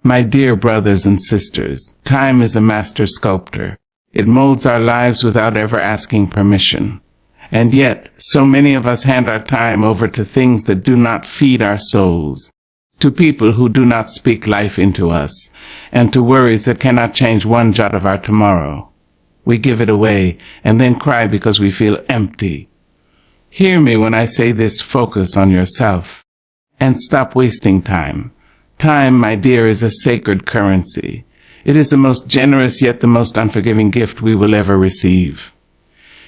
My dear brothers and sisters, time is a master sculptor. It molds our lives without ever asking permission. And yet, so many of us hand our time over to things that do not feed our souls, to people who do not speak life into us, and to worries that cannot change one jot of our tomorrow. We give it away and then cry because we feel empty. Hear me when I say this: focus on yourself and stop wasting time. Time, my dear, is a sacred currency. It is the most generous yet the most unforgiving gift we will ever receive.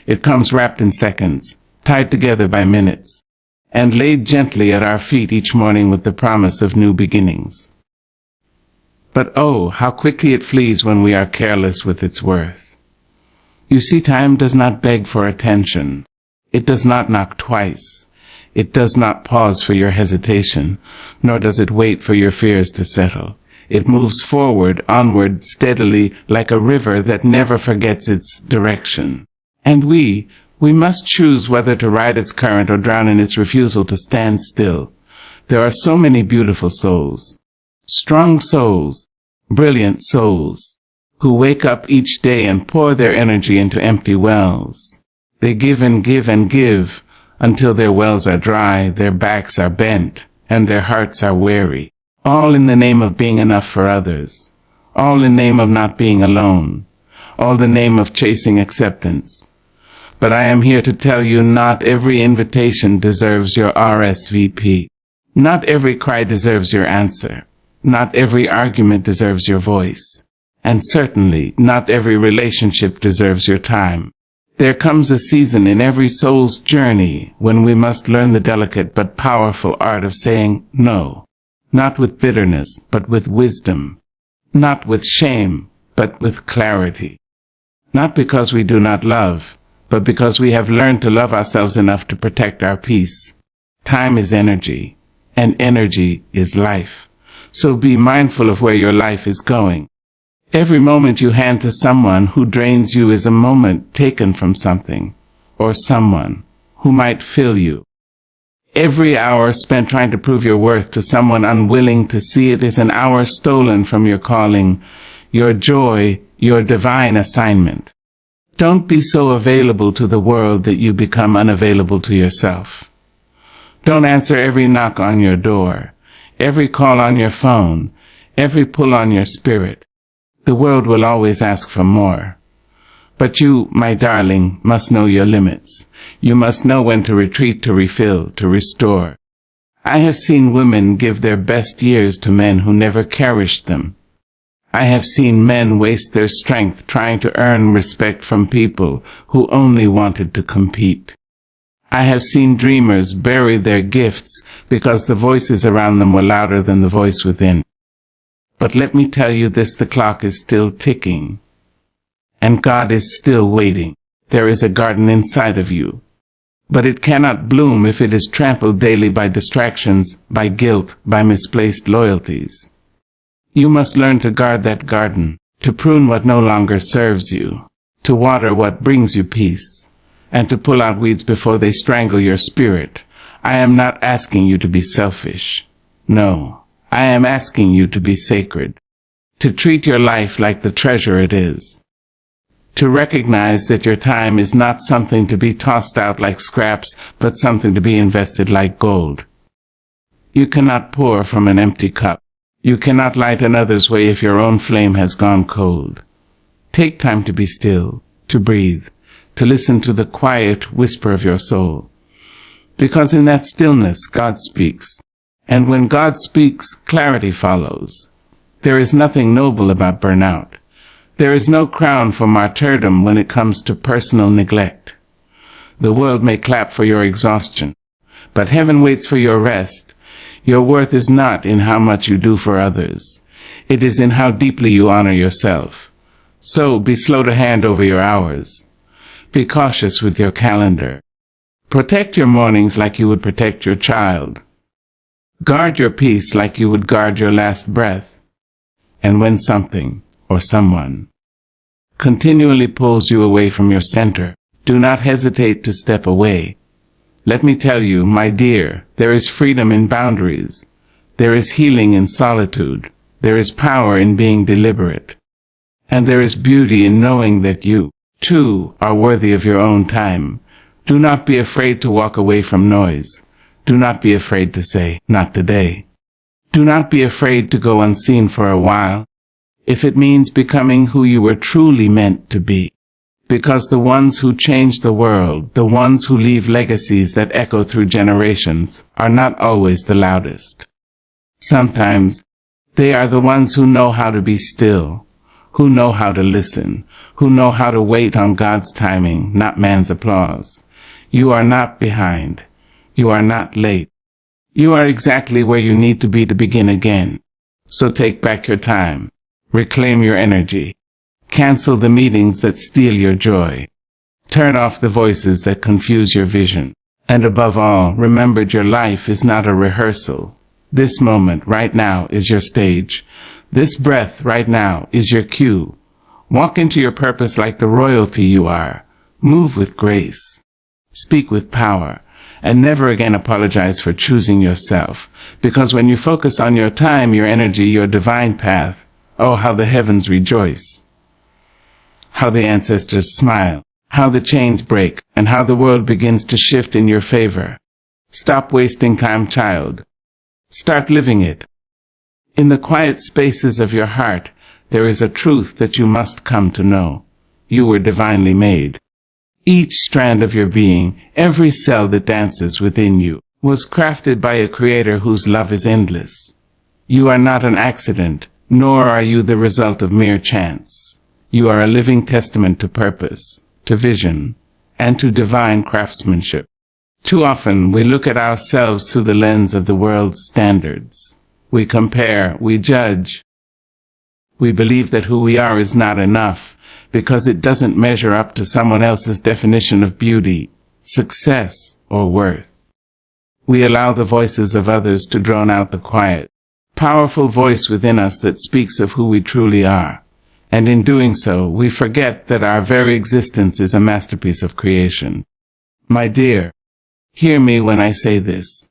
It comes wrapped in seconds, tied together by minutes, and laid gently at our feet each morning with the promise of new beginnings. But oh, how quickly it flees when we are careless with its worth. You see, time does not beg for attention. It does not knock twice. It does not pause for your hesitation, nor does it wait for your fears to settle. It moves forward, onward, steadily, like a river that never forgets its direction. And we must choose whether to ride its current or drown in its refusal to stand still. There are so many beautiful souls, strong souls, brilliant souls, who wake up each day and pour their energy into empty wells. They give and give and give until their wells are dry, their backs are bent, and their hearts are weary. All in the name of being enough for others. All in the name of not being alone. All in the name of chasing acceptance. But I am here to tell you, not every invitation deserves your RSVP. Not every cry deserves your answer. Not every argument deserves your voice. And certainly, not every relationship deserves your time. There comes a season in every soul's journey when we must learn the delicate but powerful art of saying no. Not with bitterness, but with wisdom. Not with shame, but with clarity. Not because we do not love, but because we have learned to love ourselves enough to protect our peace. Time is energy, and energy is life. So be mindful of where your life is going. Every moment you hand to someone who drains you is a moment taken from something, or someone, who might fill you. Every hour spent trying to prove your worth to someone unwilling to see it is an hour stolen from your calling, your joy, your divine assignment. Don't be so available to the world that you become unavailable to yourself. Don't answer every knock on your door, every call on your phone, every pull on your spirit. The world will always ask for more. But you, my darling, must know your limits. You must know when to retreat, to refill, to restore. I have seen women give their best years to men who never cherished them. I have seen men waste their strength trying to earn respect from people who only wanted to compete. I have seen dreamers bury their gifts because the voices around them were louder than the voice within. But let me tell you this: the clock is still ticking. And God is still waiting. There is a garden inside of you. But it cannot bloom if it is trampled daily by distractions, by guilt, by misplaced loyalties. You must learn to guard that garden, to prune what no longer serves you, to water what brings you peace, and to pull out weeds before they strangle your spirit. I am not asking you to be selfish. No, I am asking you to be sacred, to treat your life like the treasure it is. To recognize that your time is not something to be tossed out like scraps, but something to be invested like gold. You cannot pour from an empty cup. You cannot light another's way if your own flame has gone cold. Take time to be still, to breathe, to listen to the quiet whisper of your soul. Because in that stillness, God speaks. And when God speaks, clarity follows. There is nothing noble about burnout. There is no crown for martyrdom when it comes to personal neglect. The world may clap for your exhaustion, but heaven waits for your rest. Your worth is not in how much you do for others. It is in how deeply you honor yourself. So be slow to hand over your hours. Be cautious with your calendar. Protect your mornings like you would protect your child. Guard your peace like you would guard your last breath. And when something or someone continually pulls you away from your center, do not hesitate to step away. Let me tell you, my dear, there is freedom in boundaries. There is healing in solitude. There is power in being deliberate. And there is beauty in knowing that you, too, are worthy of your own time. Do not be afraid to walk away from noise. Do not be afraid to say, "Not today." Do not be afraid to go unseen for a while, if it means becoming who you were truly meant to be. Because the ones who change the world, the ones who leave legacies that echo through generations, are not always the loudest. Sometimes, they are the ones who know how to be still, who know how to listen, who know how to wait on God's timing, not man's applause. You are not behind. You are not late. You are exactly where you need to be to begin again. So take back your time. Reclaim your energy. Cancel the meetings that steal your joy. Turn off the voices that confuse your vision. And above all, remember your life is not a rehearsal. This moment right now is your stage. This breath right now is your cue. Walk into your purpose like the royalty you are. Move with grace. Speak with power. And never again apologize for choosing yourself. Because when you focus on your time, your energy, your divine path, oh, how the heavens rejoice. How the ancestors smile. How the chains break. And how the world begins to shift in your favor. Stop wasting time, child. Start living it. In the quiet spaces of your heart, there is a truth that you must come to know. You were divinely made. Each strand of your being, every cell that dances within you, was crafted by a creator whose love is endless. You are not an accident, nor are you the result of mere chance. You are a living testament to purpose, to vision, and to divine craftsmanship. Too often, we look at ourselves through the lens of the world's standards. We compare, we judge. We believe that who we are is not enough, because it doesn't measure up to someone else's definition of beauty, success, or worth. We allow the voices of others to drown out the quiet, powerful voice within us that speaks of who we truly are. And in doing so, we forget that our very existence is a masterpiece of creation. My dear, hear me when I say this.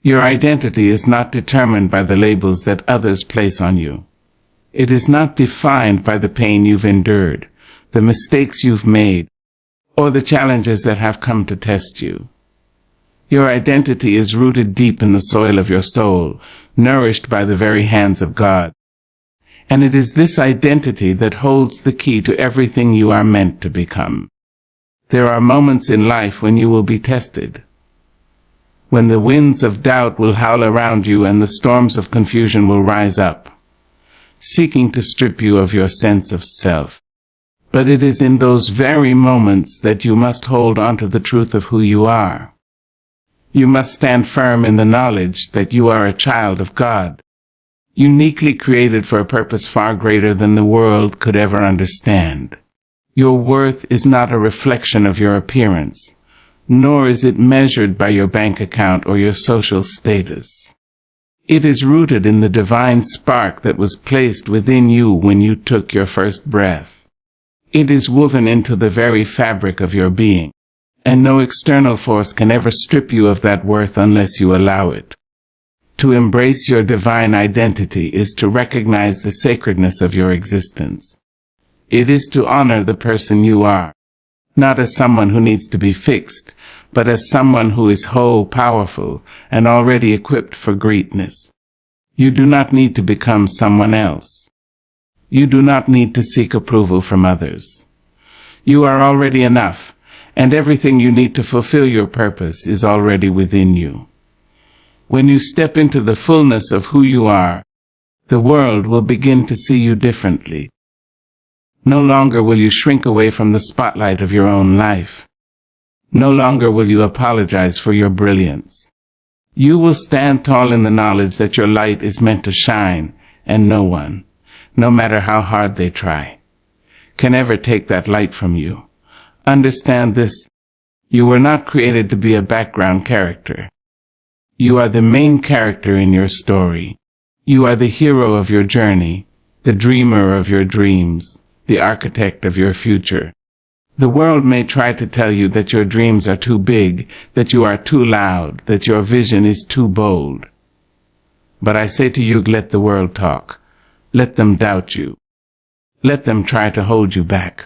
Your identity is not determined by the labels that others place on you. It is not defined by the pain you've endured, the mistakes you've made, or the challenges that have come to test you. Your identity is rooted deep in the soil of your soul, nourished by the very hands of God. And it is this identity that holds the key to everything you are meant to become. There are moments in life when you will be tested, when the winds of doubt will howl around you and the storms of confusion will rise up, seeking to strip you of your sense of self. But it is in those very moments that you must hold on to the truth of who you are. You must stand firm in the knowledge that you are a child of God, uniquely created for a purpose far greater than the world could ever understand. Your worth is not a reflection of your appearance, nor is it measured by your bank account or your social status. It is rooted in the divine spark that was placed within you when you took your first breath. It is woven into the very fabric of your being, and no external force can ever strip you of that worth unless you allow it. To embrace your divine identity is to recognize the sacredness of your existence. It is to honor the person you are, not as someone who needs to be fixed, but as someone who is whole, powerful, and already equipped for greatness. You do not need to become someone else. You do not need to seek approval from others. You are already enough, and everything you need to fulfill your purpose is already within you. When you step into the fullness of who you are, the world will begin to see you differently. No longer will you shrink away from the spotlight of your own life. No longer will you apologize for your brilliance. You will stand tall in the knowledge that your light is meant to shine, and no one, no matter how hard they try, can ever take that light from you. Understand this: you were not created to be a background character. You are the main character in your story. You are the hero of your journey, the dreamer of your dreams, the architect of your future. The world may try to tell you that your dreams are too big, that you are too loud, that your vision is too bold. But I say to you, let the world talk. Let them doubt you. Let them try to hold you back.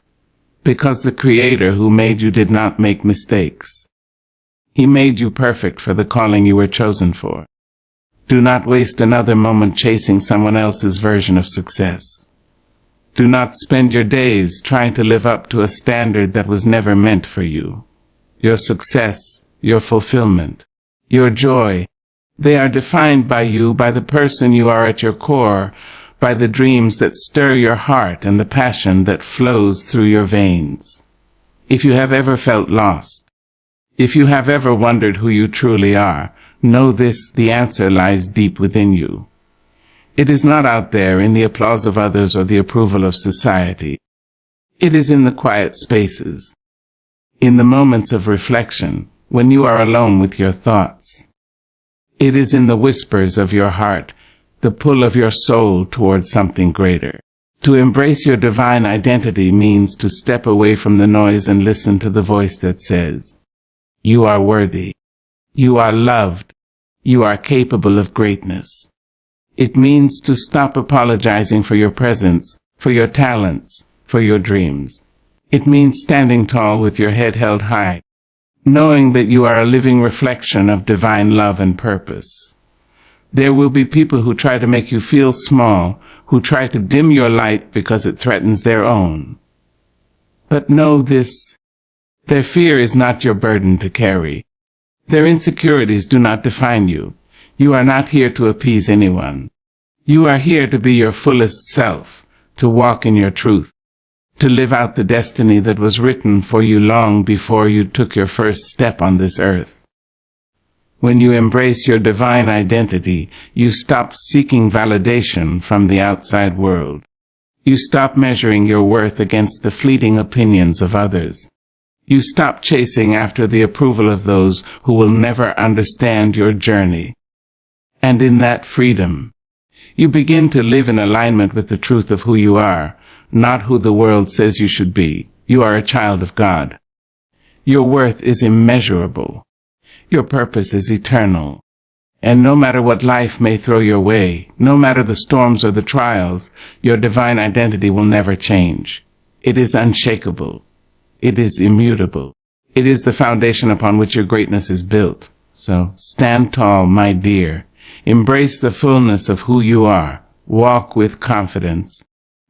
Because the Creator who made you did not make mistakes. He made you perfect for the calling you were chosen for. Do not waste another moment chasing someone else's version of success. Do not spend your days trying to live up to a standard that was never meant for you. Your success, your fulfillment, your joy, they are defined by you, by the person you are at your core, by the dreams that stir your heart and the passion that flows through your veins. If you have ever felt lost, if you have ever wondered who you truly are, know this: the answer lies deep within you. It is not out there in the applause of others or the approval of society. It is in the quiet spaces, in the moments of reflection, when you are alone with your thoughts. It is in the whispers of your heart, the pull of your soul towards something greater. To embrace your divine identity means to step away from the noise and listen to the voice that says, "You are worthy. You are loved. You are capable of greatness." It means to stop apologizing for your presence, for your talents, for your dreams. It means standing tall with your head held high, knowing that you are a living reflection of divine love and purpose. There will be people who try to make you feel small, who try to dim your light because it threatens their own. But know this: their fear is not your burden to carry. Their insecurities do not define you. You are not here to appease anyone. You are here to be your fullest self, to walk in your truth, to live out the destiny that was written for you long before you took your first step on this earth. When you embrace your divine identity, you stop seeking validation from the outside world. You stop measuring your worth against the fleeting opinions of others. You stop chasing after the approval of those who will never understand your journey. And in that freedom, you begin to live in alignment with the truth of who you are, not who the world says you should be. You are a child of God. Your worth is immeasurable. Your purpose is eternal. And no matter what life may throw your way, no matter the storms or the trials, your divine identity will never change. It is unshakable. It is immutable. It is the foundation upon which your greatness is built. So stand tall, my dear. Embrace the fullness of who you are. Walk with confidence,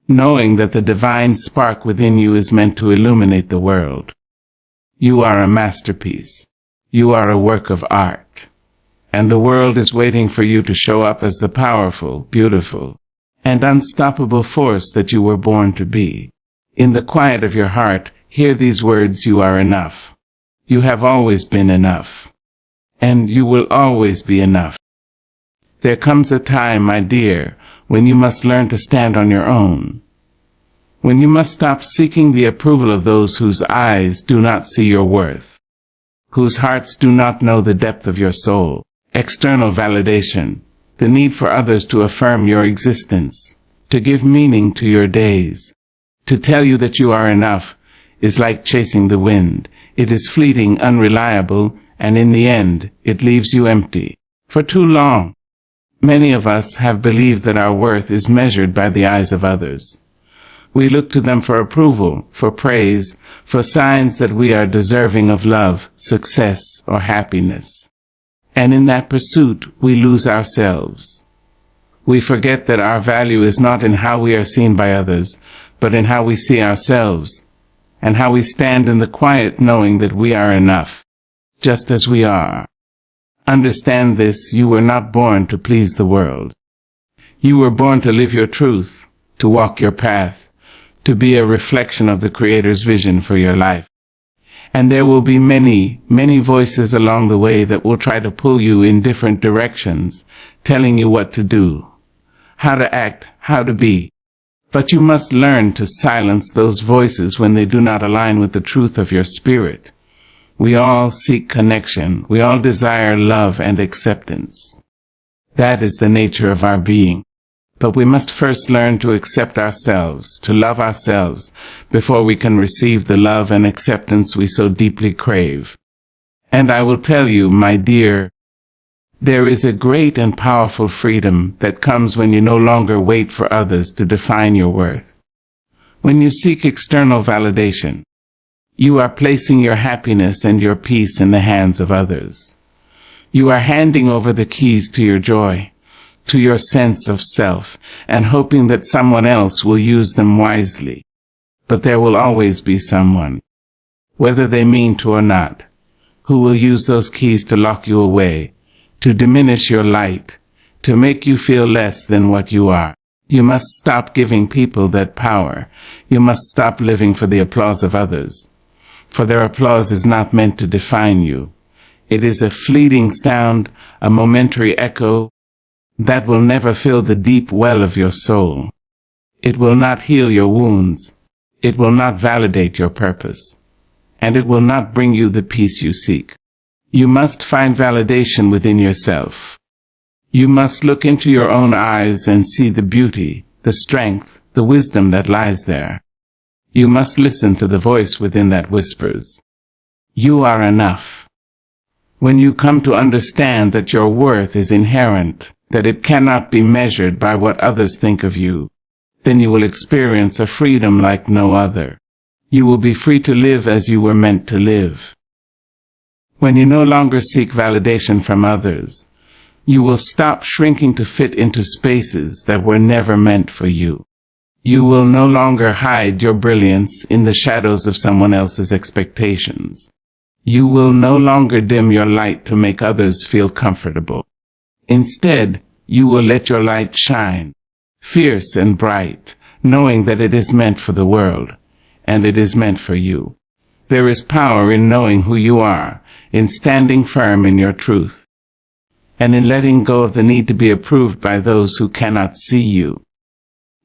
knowing that the divine spark within you is meant to illuminate the world. You are a masterpiece. You are a work of art. And the world is waiting for you to show up as the powerful, beautiful, and unstoppable force that you were born to be. In the quiet of your heart, hear these words: you are enough. You have always been enough. And you will always be enough. There comes a time, my dear, when you must learn to stand on your own. When you must stop seeking the approval of those whose eyes do not see your worth, whose hearts do not know the depth of your soul. External validation, the need for others to affirm your existence, to give meaning to your days, to tell you that you are enough, is like chasing the wind. It is fleeting, unreliable, and in the end, it leaves you empty. For too long, many of us have believed that our worth is measured by the eyes of others. We look to them for approval, for praise, for signs that we are deserving of love, success, or happiness. And in that pursuit, we lose ourselves. We forget that our value is not in how we are seen by others, but in how we see ourselves, and how we stand in the quiet knowing that we are enough, just as we are. Understand this: you were not born to please the world. You were born to live your truth, to walk your path, to be a reflection of the Creator's vision for your life. And there will be many, many voices along the way that will try to pull you in different directions, telling you what to do, how to act, how to be. But you must learn to silence those voices when they do not align with the truth of your spirit. We all seek connection. We all desire love and acceptance. That is the nature of our being. But we must first learn to accept ourselves, to love ourselves, before we can receive the love and acceptance we so deeply crave. And I will tell you, my dear, There is a great and powerful freedom that comes when you no longer wait for others to define your worth. When you seek external validation, you are placing your happiness and your peace in the hands of others. You are handing over the keys to your joy, to your sense of self, and hoping that someone else will use them wisely. But there will always be someone, whether they mean to or not, who will use those keys to lock you away, to diminish your light, to make you feel less than what you are. You must stop giving people that power. You must stop living for the applause of others, for their applause is not meant to define you. It is a fleeting sound, a momentary echo, that will never fill the deep well of your soul. It will not heal your wounds. It will not validate your purpose. And it will not bring you the peace you seek. You must find validation within yourself. You must look into your own eyes and see the beauty, the strength, the wisdom that lies there. You must listen to the voice within that whispers, "You are enough." When you come to understand that your worth is inherent, that it cannot be measured by what others think of you, then you will experience a freedom like no other. You will be free to live as you were meant to live. When you no longer seek validation from others, you will stop shrinking to fit into spaces that were never meant for you. You will no longer hide your brilliance in the shadows of someone else's expectations. You will no longer dim your light to make others feel comfortable. Instead, you will let your light shine, fierce and bright, knowing that it is meant for the world, and it is meant for you. There is power in knowing who you are, in standing firm in your truth, and in letting go of the need to be approved by those who cannot see you.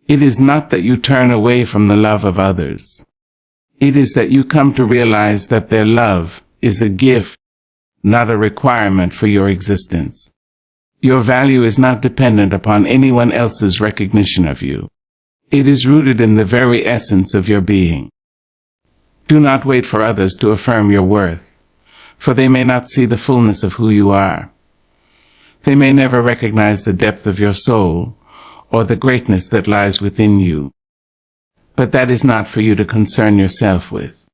It is not that you turn away from the love of others. It is that you come to realize that their love is a gift, not a requirement for your existence. Your value is not dependent upon anyone else's recognition of you. It is rooted in the very essence of your being. Do not wait for others to affirm your worth, for they may not see the fullness of who you are. They may never recognize the depth of your soul or the greatness that lies within you. But that is not for you to concern yourself with.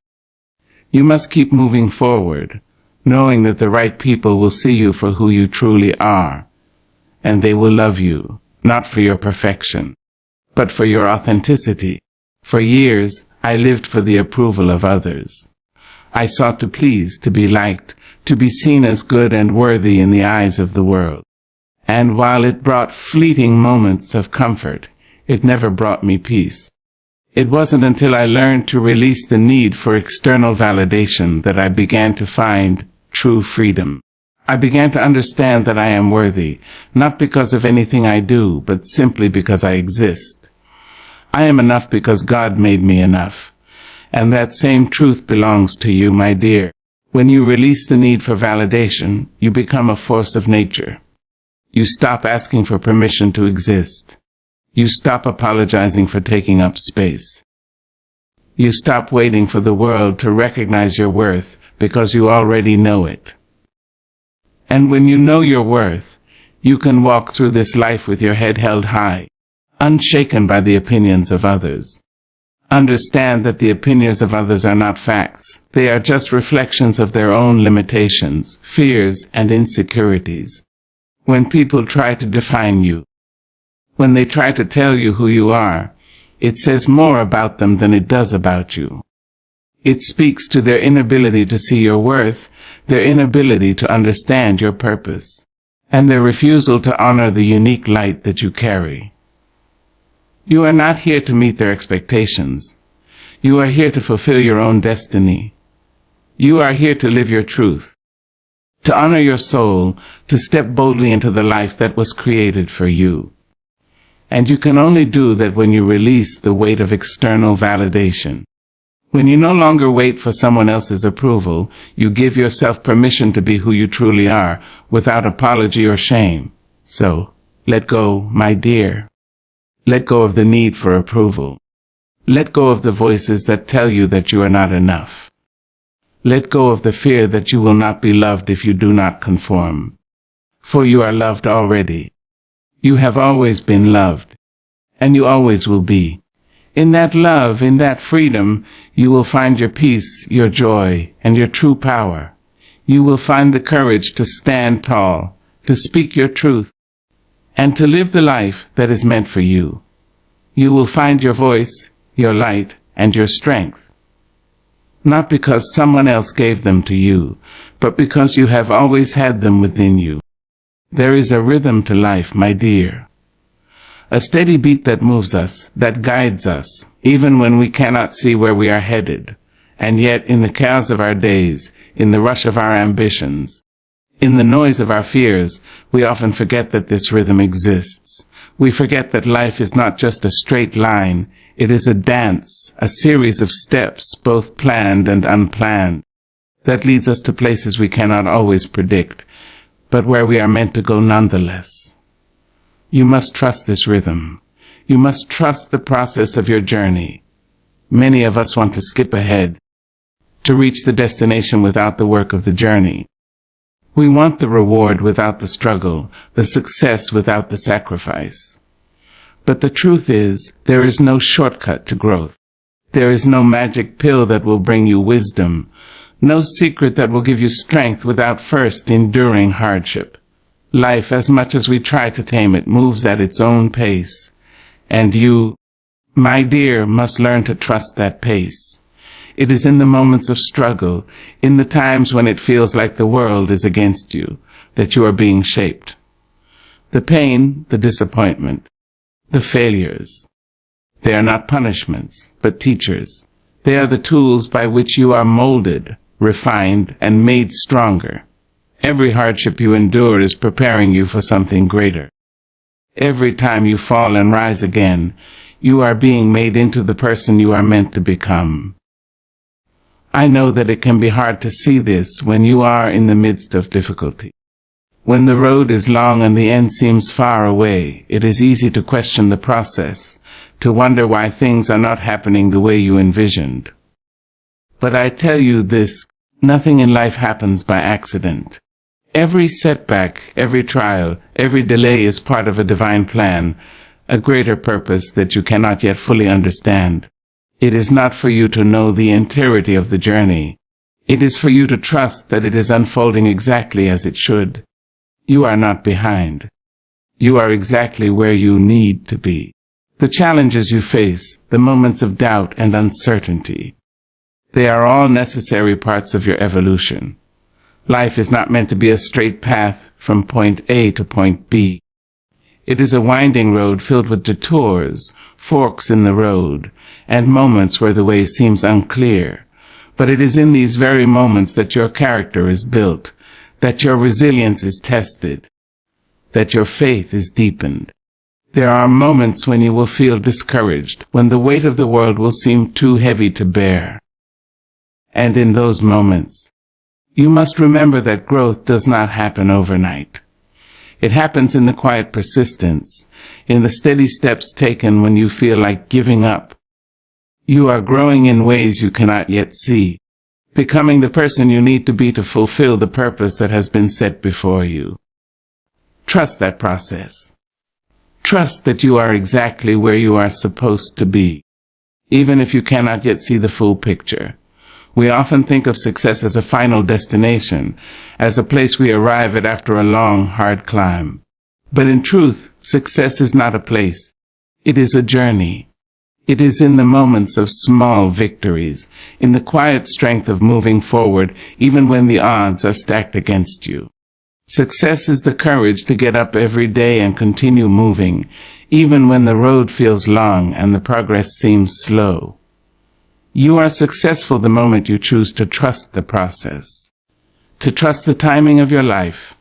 You must keep moving forward, knowing that the right people will see you for who you truly are, and they will love you, not for your perfection, but for your authenticity. For years, I lived for the approval of others. I sought to please, to be liked, to be seen as good and worthy in the eyes of the world. And while it brought fleeting moments of comfort, it never brought me peace. It wasn't until I learned to release the need for external validation that I began to find true freedom. I began to understand that I am worthy, not because of anything I do, but simply because I exist. I am enough because God made me enough. And that same truth belongs to you, my dear. When you release the need for validation, you become a force of nature. You stop asking for permission to exist. You stop apologizing for taking up space. You stop waiting for the world to recognize your worth because you already know it. And when you know your worth, you can walk through this life with your head held high, unshaken by the opinions of others. Understand that the opinions of others are not facts. They are just reflections of their own limitations, fears, and insecurities. When people try to define you, when they try to tell you who you are, it says more about them than it does about you. It speaks to their inability to see your worth, their inability to understand your purpose, and their refusal to honor the unique light that you carry. You are not here to meet their expectations. You are here to fulfill your own destiny. You are here to live your truth, to honor your soul, to step boldly into the life that was created for you. And you can only do that when you release the weight of external validation. When you no longer wait for someone else's approval, you give yourself permission to be who you truly are, without apology or shame. So, let go, my dear. Let go of the need for approval. Let go of the voices that tell you that you are not enough. Let go of the fear that you will not be loved if you do not conform. for you are loved already. You have always been loved, and you always will be. In that love, in that freedom, you will find your peace, your joy, and your true power. You will find the courage to stand tall, to speak your truth, and to live the life that is meant for you. You will find your voice, your light, and your strength. Not because someone else gave them to you, but because you have always had them within you. There is a rhythm to life, my dear. A steady beat that moves us, that guides us, even when we cannot see where we are headed. And yet, in the chaos of our days, in the rush of our ambitions, in the noise of our fears, we often forget that this rhythm exists. We forget that life is not just a straight line. It is a dance, a series of steps, both planned and unplanned, that leads us to places we cannot always predict, but where we are meant to go nonetheless. You must trust this rhythm. You must trust the process of your journey. Many of us want to skip ahead, to reach the destination without the work of the journey. We want the reward without the struggle, the success without the sacrifice. But the truth is, there is no shortcut to growth. There is no magic pill that will bring you wisdom, no secret that will give you strength without first enduring hardship. Life, as much as we try to tame it, moves at its own pace. And you, my dear, must learn to trust that pace. It is in the moments of struggle, in the times when it feels like the world is against you, that you are being shaped. The pain, the disappointment, the failures, they are not punishments, but teachers. They are the tools by which you are molded, refined, and made stronger. Every hardship you endure is preparing you for something greater. Every time you fall and rise again, you are being made into the person you are meant to become. I know that it can be hard to see this when you are in the midst of difficulty. When the road is long and the end seems far away, it is easy to question the process, to wonder why things are not happening the way you envisioned. But I tell you this, nothing in life happens by accident. Every setback, every trial, every delay is part of a divine plan, a greater purpose that you cannot yet fully understand. It is not for you to know the entirety of the journey. It is for you to trust that it is unfolding exactly as it should. You are not behind. You are exactly where you need to be. The challenges you face, the moments of doubt and uncertainty, they are all necessary parts of your evolution. Life is not meant to be a straight path from point A to point B. It is a winding road filled with detours, forks in the road, and moments where the way seems unclear. But it is in these very moments that your character is built, that your resilience is tested, that your faith is deepened. There are moments when you will feel discouraged, when the weight of the world will seem too heavy to bear. And in those moments, you must remember that growth does not happen overnight. It happens in the quiet persistence, in the steady steps taken when you feel like giving up. You are growing in ways you cannot yet see, becoming the person you need to be to fulfill the purpose that has been set before you. Trust that process. Trust that you are exactly where you are supposed to be, even if you cannot yet see the full picture. We often think of success as a final destination, as a place we arrive at after a long, hard climb. But in truth, success is not a place. It is a journey. It is in the moments of small victories, in the quiet strength of moving forward, even when the odds are stacked against you. Success is the courage to get up every day and continue moving, even when the road feels long and the progress seems slow. You are successful the moment you choose to trust the process, to trust the timing of your life.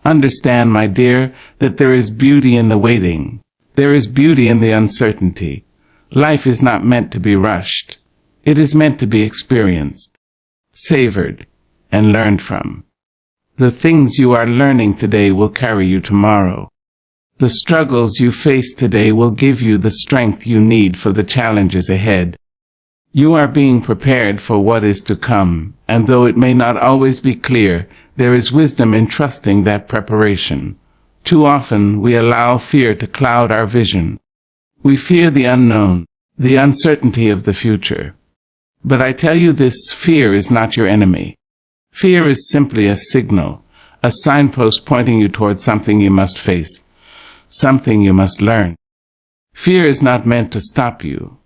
Understand, my dear, that there is beauty in the waiting. There is beauty in the uncertainty. Life is not meant to be rushed. It is meant to be experienced, savored, and learned from. The things you are learning today will carry you tomorrow. The struggles you face today will give you the strength you need for the challenges ahead. You are being prepared for what is to come, and though it may not always be clear, there is wisdom in trusting that preparation. Too often we allow fear to cloud our vision. We fear the unknown, the uncertainty of the future. But I tell you this, fear is not your enemy. Fear is simply a signal, a signpost pointing you towards something you must face, something you must learn. Fear is not meant to stop you.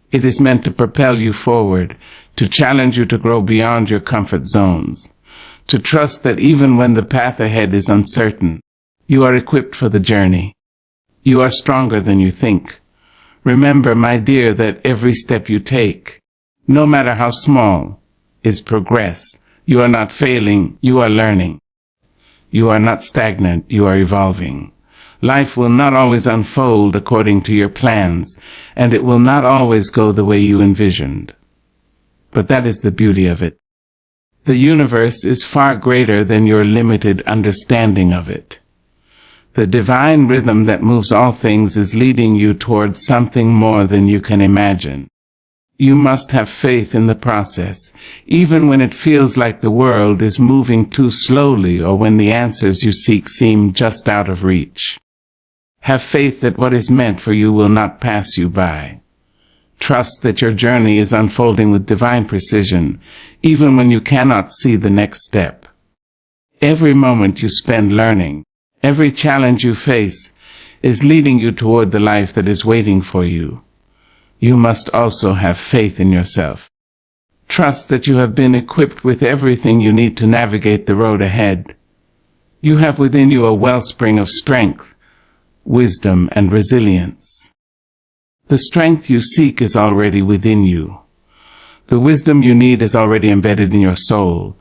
It is meant to propel you forward, to challenge you to grow beyond your comfort zones, to trust that even when the path ahead is uncertain, you are equipped for the journey. You are stronger than you think. Remember, my dear, that every step you take, no matter how small, is progress. You are not failing, you are learning. You are not stagnant, you are evolving. Life will not always unfold according to your plans, and it will not always go the way you envisioned. But that is the beauty of it. The universe is far greater than your limited understanding of it. The divine rhythm that moves all things is leading you towards something more than you can imagine. You must have faith in the process, even when it feels like the world is moving too slowly or when the answers you seek seem just out of reach. Have faith that what is meant for you will not pass you by. Trust that your journey is unfolding with divine precision, even when you cannot see the next step. Every moment you spend learning, every challenge you face, is leading you toward the life that is waiting for you. You must also have faith in yourself. Trust that you have been equipped with everything you need to navigate the road ahead. You have within you a wellspring of strength, wisdom, and resilience. The strength you seek is already within you. The wisdom you need is already embedded in your soul.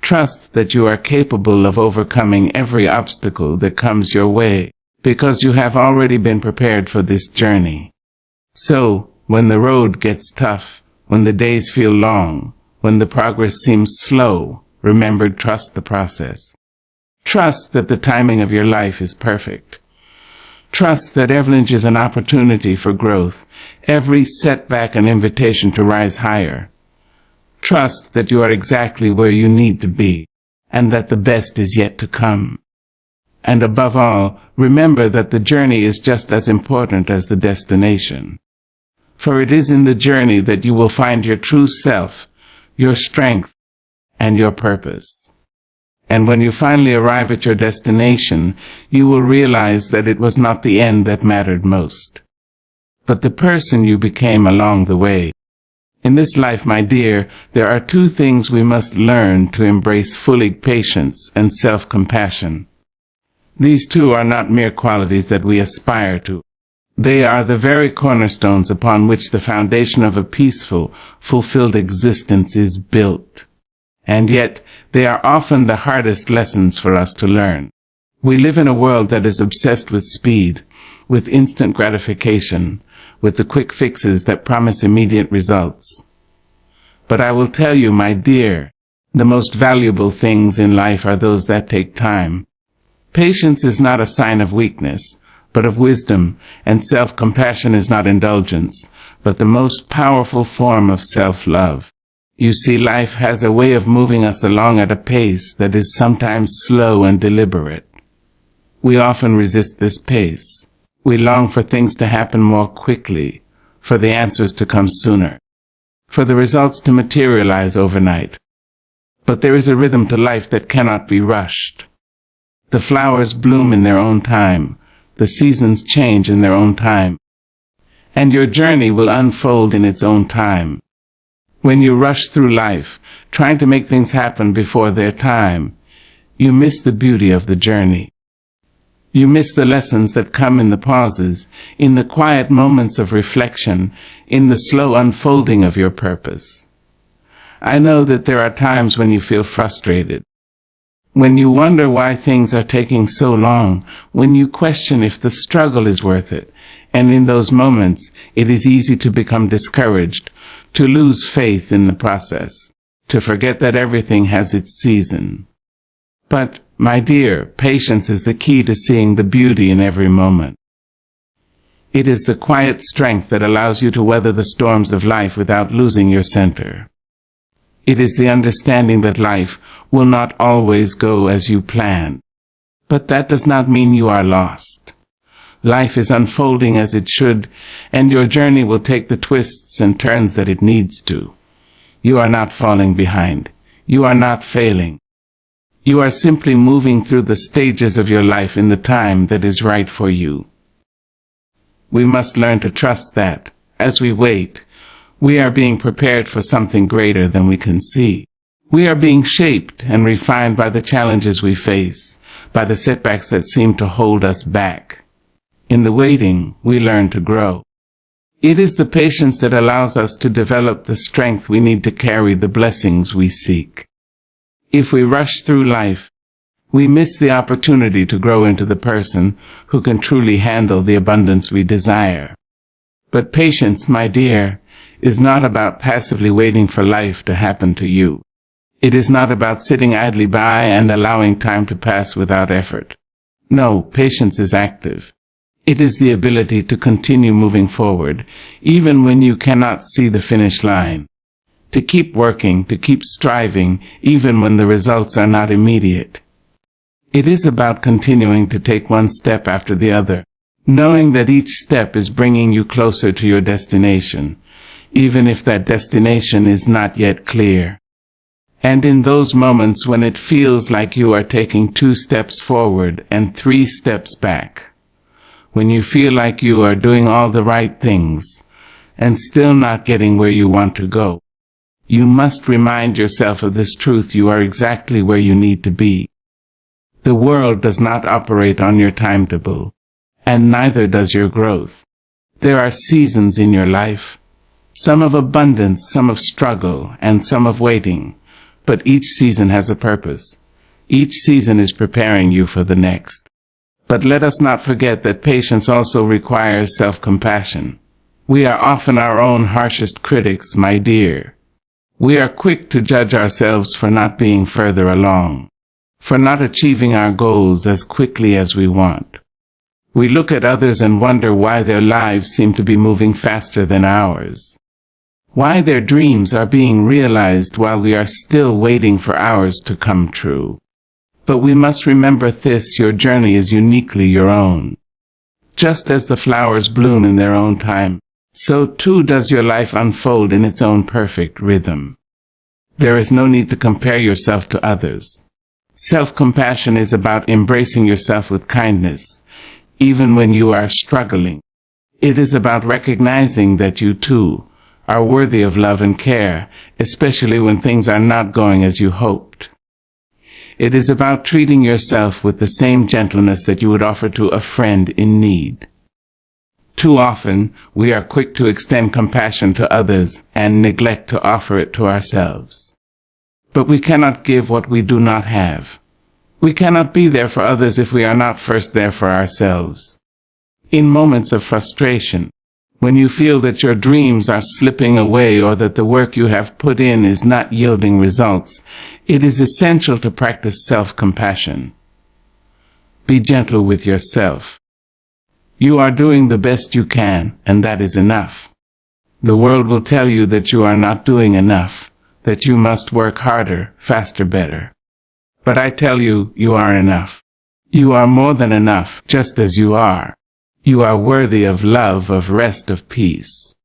Trust that you are capable of overcoming every obstacle that comes your way, because you have already been prepared for this journey. So, when the road gets tough, when the days feel long, when the progress seems slow, remember, trust the process. Trust that the timing of your life is perfect. Trust that every challenge is an opportunity for growth, every setback an invitation to rise higher. Trust that you are exactly where you need to be, and that the best is yet to come. And above all, remember that the journey is just as important as the destination. For it is in the journey that you will find your true self, your strength, and your purpose. And when you finally arrive at your destination, you will realize that it was not the end that mattered most, but the person you became along the way. In this life, my dear, there are two things we must learn to embrace fully: patience and self-compassion. These two are not mere qualities that we aspire to. They are the very cornerstones upon which the foundation of a peaceful, fulfilled existence is built. And yet, they are often the hardest lessons for us to learn. We live in a world that is obsessed with speed, with instant gratification, with the quick fixes that promise immediate results. But I will tell you, my dear, the most valuable things in life are those that take time. Patience is not a sign of weakness, but of wisdom, and self-compassion is not indulgence, but the most powerful form of self-love. You see, life has a way of moving us along at a pace that is sometimes slow and deliberate. We often resist this pace. We long for things to happen more quickly, for the answers to come sooner, for the results to materialize overnight. But there is a rhythm to life that cannot be rushed. The flowers bloom in their own time, the seasons change in their own time, and your journey will unfold in its own time. When you rush through life, trying to make things happen before their time, you miss the beauty of the journey. You miss the lessons that come in the pauses, in the quiet moments of reflection, in the slow unfolding of your purpose. I know that there are times when you feel frustrated, when you wonder why things are taking so long, when you question if the struggle is worth it, and in those moments it is easy to become discouraged, to lose faith in the process, to forget that everything has its season. But, my dear, patience is the key to seeing the beauty in every moment. It is the quiet strength that allows you to weather the storms of life without losing your center. It is the understanding that life will not always go as you planned. But that does not mean you are lost. Life is unfolding as it should, and your journey will take the twists and turns that it needs to. You are not falling behind. You are not failing. You are simply moving through the stages of your life in the time that is right for you. We must learn to trust that, as we wait, we are being prepared for something greater than we can see. We are being shaped and refined by the challenges we face, by the setbacks that seem to hold us back. In the waiting, we learn to grow. It is the patience that allows us to develop the strength we need to carry the blessings we seek. If we rush through life, we miss the opportunity to grow into the person who can truly handle the abundance we desire. But patience, my dear, is not about passively waiting for life to happen to you. It is not about sitting idly by and allowing time to pass without effort. No, patience is active. It is the ability to continue moving forward, even when you cannot see the finish line. To keep working, to keep striving, even when the results are not immediate. It is about continuing to take one step after the other, knowing that each step is bringing you closer to your destination, even if that destination is not yet clear. And in those moments when it feels like you are taking 2 steps forward and 3 steps back, when you feel like you are doing all the right things and still not getting where you want to go, you must remind yourself of this truth: you are exactly where you need to be. The world does not operate on your timetable, and neither does your growth. There are seasons in your life, some of abundance, some of struggle, and some of waiting, but each season has a purpose. Each season is preparing you for the next. But let us not forget that patience also requires self-compassion. We are often our own harshest critics, my dear. We are quick to judge ourselves for not being further along, for not achieving our goals as quickly as we want. We look at others and wonder why their lives seem to be moving faster than ours, why their dreams are being realized while we are still waiting for ours to come true. But we must remember this: your journey is uniquely your own. Just as the flowers bloom in their own time, so too does your life unfold in its own perfect rhythm. There is no need to compare yourself to others. Self-compassion is about embracing yourself with kindness, even when you are struggling. It is about recognizing that you too are worthy of love and care, especially when things are not going as you hoped. It is about treating yourself with the same gentleness that you would offer to a friend in need. Too often, we are quick to extend compassion to others and neglect to offer it to ourselves. But we cannot give what we do not have. We cannot be there for others if we are not first there for ourselves. In moments of frustration, when you feel that your dreams are slipping away or that the work you have put in is not yielding results, it is essential to practice self-compassion. Be gentle with yourself. You are doing the best you can, and that is enough. The world will tell you that you are not doing enough, that you must work harder, faster, better. But I tell you, you are enough. You are more than enough, just as you are. You are worthy of love, of rest, of peace.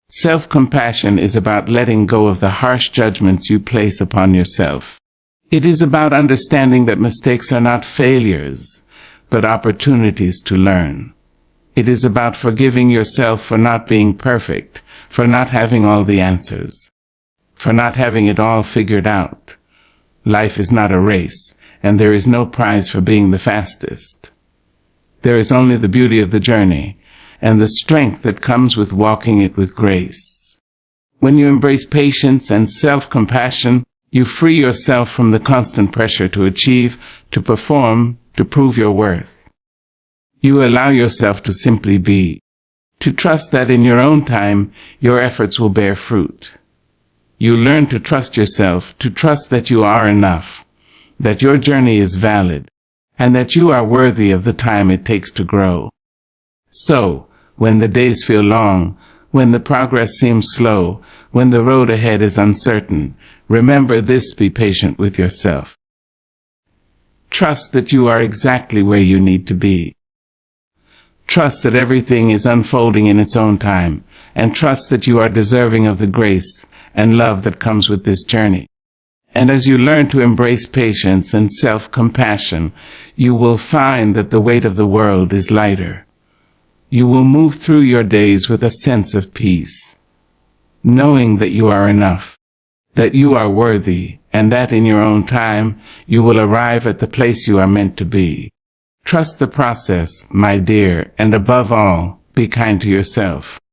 Self-compassion is about letting go of the harsh judgments you place upon yourself. It is about understanding that mistakes are not failures, but opportunities to learn. It is about forgiving yourself for not being perfect, for not having all the answers, for not having it all figured out. Life is not a race, and there is no prize for being the fastest. There is only the beauty of the journey, and the strength that comes with walking it with grace. When you embrace patience and self-compassion, you free yourself from the constant pressure to achieve, to perform, to prove your worth. You allow yourself to simply be, to trust that in your own time, your efforts will bear fruit. You learn to trust yourself, to trust that you are enough, that your journey is valid, and that you are worthy of the time it takes to grow. So, when the days feel long, when the progress seems slow, when the road ahead is uncertain. Remember this: be patient with yourself. Trust that you are exactly where you need to be. Trust that everything is unfolding in its own time, and trust that you are deserving of the grace and love that comes with this journey. And as you learn to embrace patience and self-compassion, you will find that the weight of the world is lighter. You will move through your days with a sense of peace, knowing that you are enough, that you are worthy, and that in your own time you will arrive at the place you are meant to be. Trust the process, my dear, and above all, be kind to yourself.